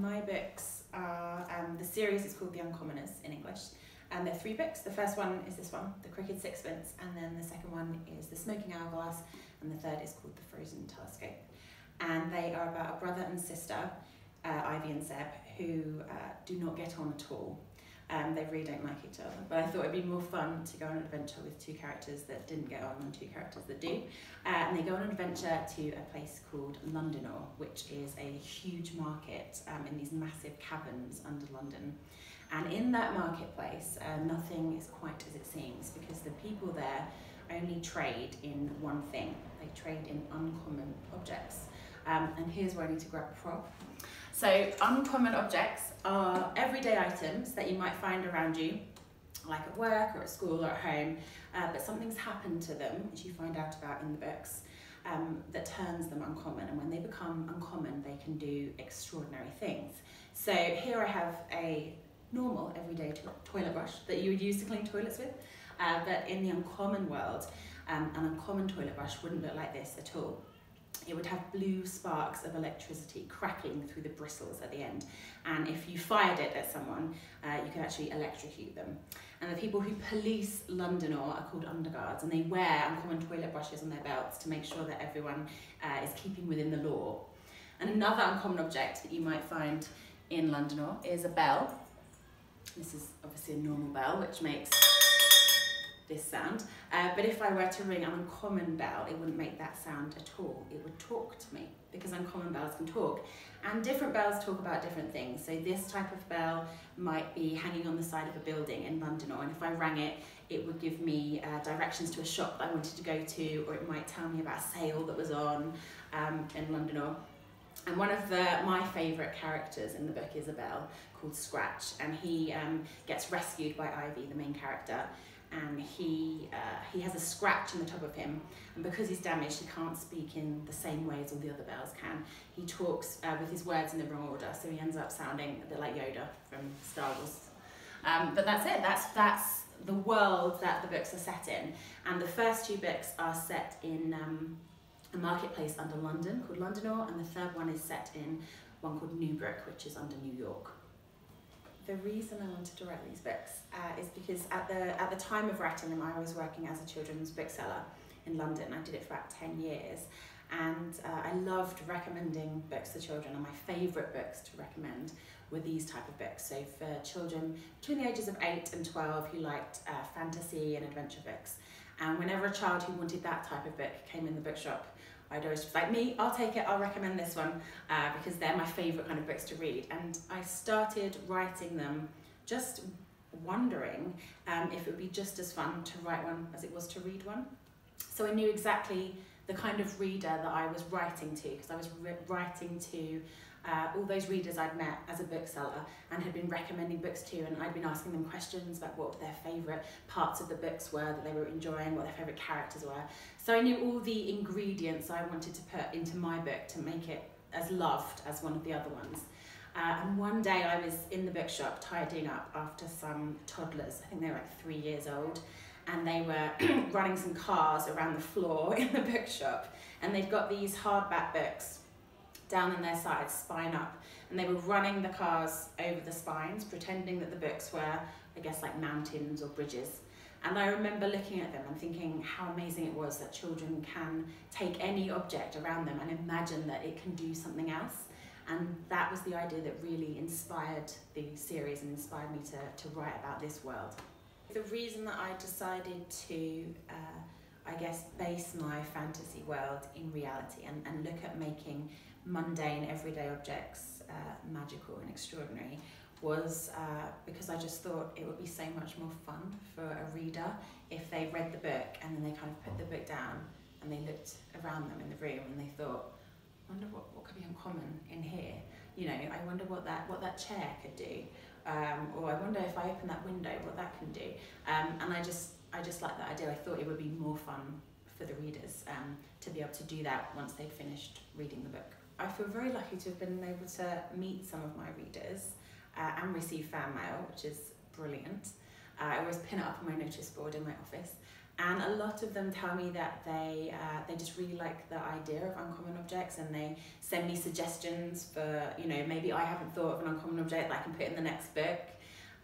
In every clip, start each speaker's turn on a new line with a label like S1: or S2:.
S1: My books are, the series is called The Uncommoners in English, and there are 3 books. The first one is this one, The Crooked Sixpence, and then the second one is The Smoking Hourglass, and the third is called The Frozen Telescope. And they are about a brother and sister, Ivy and Seb, who do not get on at all. They really don't like each other, but I thought it'd be more fun to go on an adventure with 2 characters that didn't get on and 2 characters that do. And they go on an adventure to a place called Lundinor, which is a huge market in these massive caverns under London. And in that marketplace, nothing is quite as it seems, because the people there only trade in one thing. They trade in uncommon objects. And here's where I need to grab a prop. So uncommon objects are everyday items that you might find around you, like at work or at school or at home, but something's happened to them, which you find out about in the books, that turns them uncommon. And when they become uncommon, they can do extraordinary things. So here I have a normal everyday toilet brush that you would use to clean toilets with, but in the uncommon world, an uncommon toilet brush wouldn't look like this at all. It would have blue sparks of electricity crackling through the bristles at the end. And if you fired it at someone, you could actually electrocute them. And the people who police Lundinor are called underguards, and they wear uncommon toilet brushes on their belts to make sure that everyone is keeping within the law. And another uncommon object that you might find in Lundinor is a bell. This is obviously a normal bell, which makes this sound, but if I were to ring an uncommon bell, it wouldn't make that sound at all. It would talk to me, because uncommon bells can talk, and different bells talk about different things. So this type of bell might be hanging on the side of a building in Lundinor, and if I rang it, it would give me directions to a shop that I wanted to go to, or it might tell me about a sale that was on in Lundinor. And one of my favourite characters in the book is a bell called Scratch, and he gets rescued by Ivy, the main character. And he has a scratch in the top of him, and because he's damaged, he can't speak in the same way as all the other bells can. He talks with his words in the wrong order, so he ends up sounding a bit like Yoda from Star Wars. But that's it. That's the world that the books are set in. And the first 2 books are set in a marketplace under London called Lundinor, and the third one is set in one called Newbrook, which is under New York. The reason I wanted to write these books is because at the time of writing them, I was working as a children's bookseller in London. I did it for about 10 years, and I loved recommending books to children, and my favourite books to recommend were these type of books. So for children between the ages of 8 and 12 who liked fantasy and adventure books. And whenever a child who wanted that type of book came in the bookshop, I'd always just like, me, I'll take it, I'll recommend this one, because they're my favourite kind of books to read. And I started writing them just wondering if it would be just as fun to write one as it was to read one. So I knew exactly the kind of reader that I was writing to, because I was writing to all those readers I'd met as a bookseller and had been recommending books to, and I'd been asking them questions about what their favourite parts of the books were that they were enjoying, what their favourite characters were. So I knew all the ingredients I wanted to put into my book to make it as loved as one of the other ones. And one day I was in the bookshop tidying up after some toddlers, I think they were like 3 years old, and they were running some cars around the floor in the bookshop, and they'd got these hardback books down on their sides, spine up, and they were running the cars over the spines, pretending that the books were, I guess, like mountains or bridges. And I remember looking at them and thinking how amazing it was that children can take any object around them and imagine that it can do something else. And that was the idea that really inspired the series and inspired me to write about this world. The reason that I decided to, I guess, base my fantasy world in reality and look at making mundane, everyday objects magical and extraordinary was because I just thought it would be so much more fun for a reader if they read the book and then they kind of put the book down and they looked around them in the room and they thought, I wonder what could be uncommon in here. You know, I wonder what that chair could do, or I wonder if I open that window, what that can do. And I just liked that idea. I thought it would be more fun for the readers to be able to do that once they'd finished reading the book. I feel very lucky to have been able to meet some of my readers and receive fan mail, which is brilliant. I always pin it up on my notice board in my office. And a lot of them tell me that they just really like the idea of uncommon objects, and they send me suggestions for, you know, maybe I haven't thought of an uncommon object that I can put in the next book.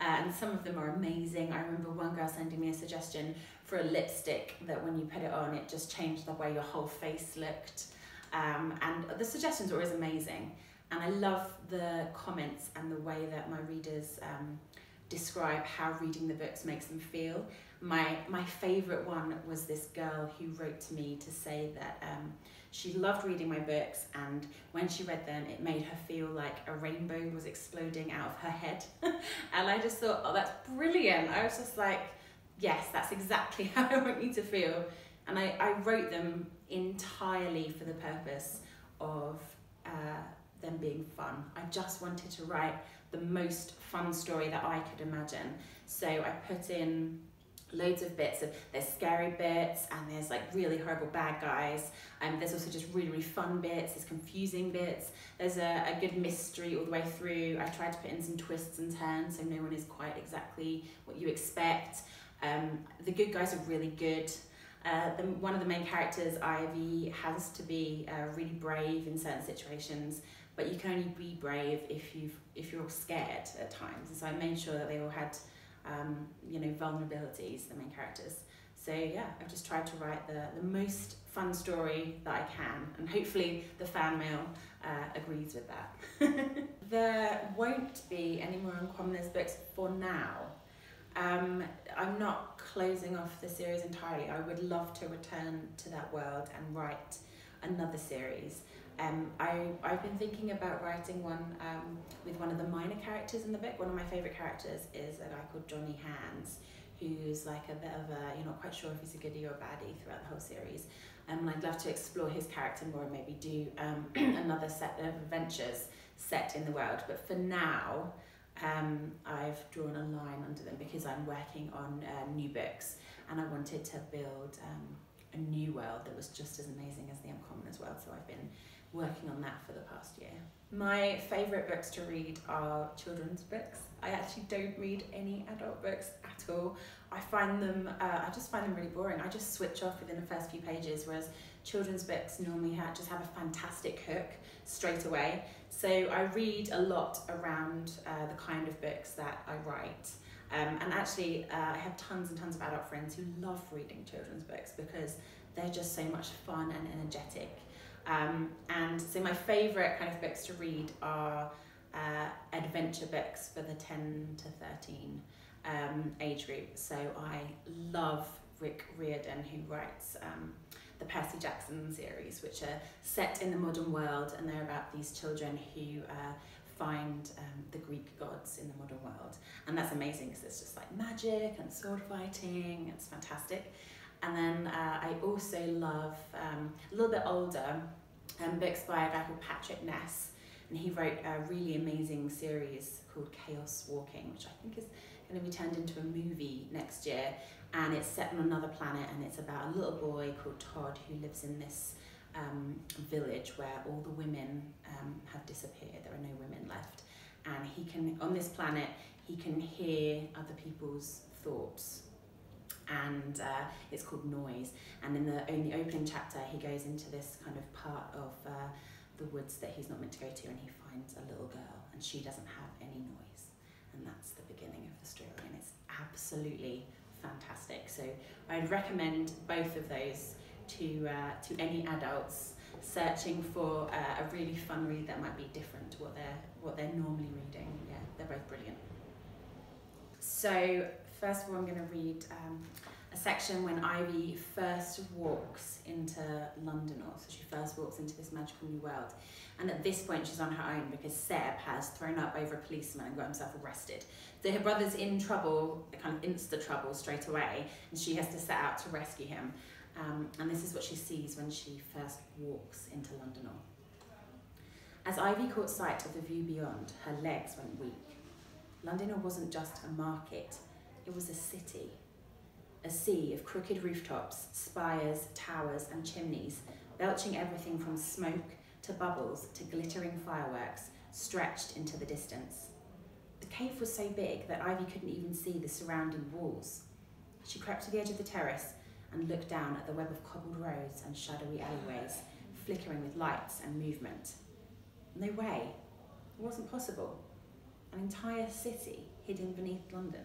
S1: And some of them are amazing. I remember one girl sending me a suggestion for a lipstick that when you put it on, it just changed the way your whole face looked. And the suggestions are always amazing. And I love the comments and the way that my readers describe how reading the books makes them feel. My favourite one was this girl who wrote to me to say that she loved reading my books, and when she read them it made her feel like a rainbow was exploding out of her head. And I just thought, oh, that's brilliant. I was just like, yes, that's exactly how I want you to feel. And I wrote them entirely for the purpose of them being fun. I just wanted to write the most fun story that I could imagine. So I put in loads of bits of, there's scary bits, and there's like really horrible bad guys, and there's also just really, really fun bits, there's confusing bits, there's a good mystery all the way through. I tried to put in some twists and turns so no one is quite exactly what you expect. The good guys are really good. One of the main characters, Ivy, has to be really brave in certain situations, but you can only be brave if you're scared at times. And so I made sure that they all had you know, vulnerabilities, the main characters. So yeah, I've just tried to write the most fun story that I can, and hopefully the fan mail agrees with that. There won't be any more Uncommoners books for now. I'm not closing off the series entirely. I would love to return to that world and write another series. I've been thinking about writing one with one of the minor characters in the book. One of my favourite characters is a guy called Johnny Hands, who's like a bit of a, you're not quite sure if he's a goodie or a baddie throughout the whole series. And I'd love to explore his character more and maybe do another set of adventures set in the world. But for now, I've drawn a line under them because I'm working on new books, and I wanted to build a new world that was just as amazing as the Uncommoners world. So I've been working on that for the past year. My favourite books to read are children's books. I actually don't read any adult books at all. I find them, I just find them really boring. I just switch off within the first few pages, whereas children's books normally just have a fantastic hook straight away. So I read a lot around the kind of books that I write. And actually, I have tons and tons of adult friends who love reading children's books because they're just so much fun and energetic. And so my favourite kind of books to read are adventure books for the 10 to 13 age group. So I love Rick Riordan, who writes the Percy Jackson series, which are set in the modern world, and they're about these children who find the Greek gods in the modern world. And that's amazing because it's just like magic and sword fighting. It's fantastic. And then I also love, a little bit older, books by a guy called Patrick Ness, and he wrote a really amazing series called Chaos Walking, which I think is going to be turned into a movie next year, and it's set on another planet, and it's about a little boy called Todd who lives in this village where all the women have disappeared. There are no women left, and he can, on this planet, he can hear other people's thoughts. And it's called Noise. And in the opening chapter, he goes into this kind of part of the woods that he's not meant to go to, and he finds a little girl, and she doesn't have any noise. And that's the beginning of the story, and it's absolutely fantastic. So I'd recommend both of those to any adults searching for a really fun read that might be different to what they're normally reading. Yeah, they're both brilliant. So first of all, I'm going to read a section when Ivy first walks into Lundinor. So she first walks into this magical new world. And at this point, she's on her own because Seb has thrown up over a policeman and got himself arrested. So her brother's in trouble, kind of insta trouble straight away, and she has to set out to rescue him. And this is what she sees when she first walks into Lundinor. As Ivy caught sight of the view beyond, her legs went weak. Lundinor wasn't just a market, it was a city. A sea of crooked rooftops, spires, towers and chimneys, belching everything from smoke to bubbles to glittering fireworks, stretched into the distance. The cave was so big that Ivy couldn't even see the surrounding walls. She crept to the edge of the terrace and look down at the web of cobbled roads and shadowy alleyways, flickering with lights and movement. No way. It wasn't possible. An entire city hidden beneath London.